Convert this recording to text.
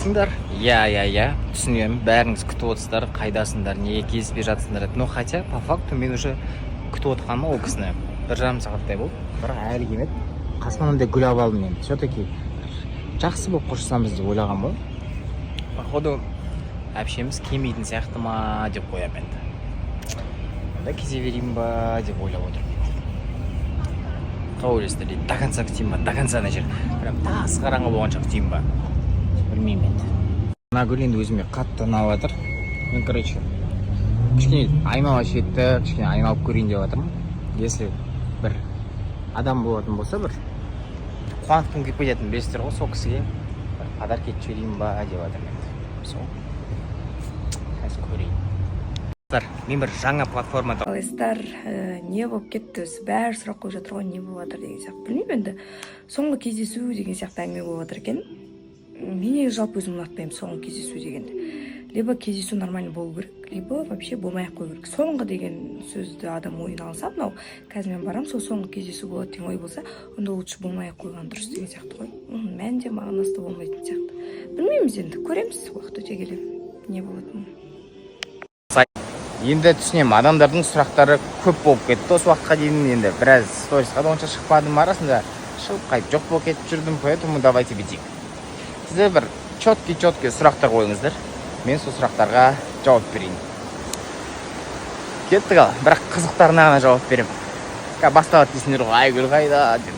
Иә, түсінемін. Бәріңіз күтіп отырсыздар, қайдасыңдар, неге кездеспей жатсыңдар. Но хотя, по факту, мен уже күтіп отырғаным ол кісіні 1,5 сағаттай болды. Бірақ әлі келмеді. Қасыма мынандай гүл алып алдым енді. Все-таки жақсы болып қоштасамыз деп ойлағам ғой. Походу, әпшеміз келмейтін сияқты ма деп қоямын енді. Онда кесе берейін ба деп ойлап отырмын. Қалай ойлайсыздар дейді, до конца күтейін ба, до конца ана жер. Прям тас қараңғы болғанша күтейін ба. Білмеймін енді. Мына гүл енді өзіме қатты ұнап жатыр. Мен, короче, кішкене айнала шетті, кішкене айналып көрейін деп жатырмын. Если бір адам болатын болса, бір қуанытқым келіп кететінін білесіздер ғой, сол кісіге бір подарка етіп жіберейін ба деп жатырмын енді. Сол. Қазір көрейін. Мен бір жаңа платформада. Қалайсыздар, не болып кетті? Бәрі сұрақ қойып жатыр ғой, не болып жатыр деген сияқты. Білмеймін енді. Соңғы кездесу деген сияқты әңгіме болып жатыр екен. Мен жалпы өзім ұнатпаймын соңғы кездесу дегенді. Либо кездесу нормально болу керек, либо вообще болмай-ақ қою керек. Соңғы деген сөзді адам ойына алса, мынау қазір мен барам, сол соңғы кездесу болады деген ой болса, онда лучше болмай-ақ қойған дұрыс деген сияқты ғой. Мәнде мағынасы да болмайтын сияқты. Білмейміз енді, көреміз уақыт өте келе не болатынын. Енді түсінемін, адамдардың сұрақтары көп болып кетті. Осы уақытқа дейін енді біраз сторисқа да онша шықпадым, арасында шығып қайтып жоқ болып кетіп жүрдім, поэтому давайте бетейік. Сізде бір четкий сұрақтар қойыңыздар. Мен сол сұрақтарға жауап берейін. Кеттік ал, бірақ қызықтарына ғана жауап беремін. Басталады дейсіңдер ғой, айгүл қайда деп.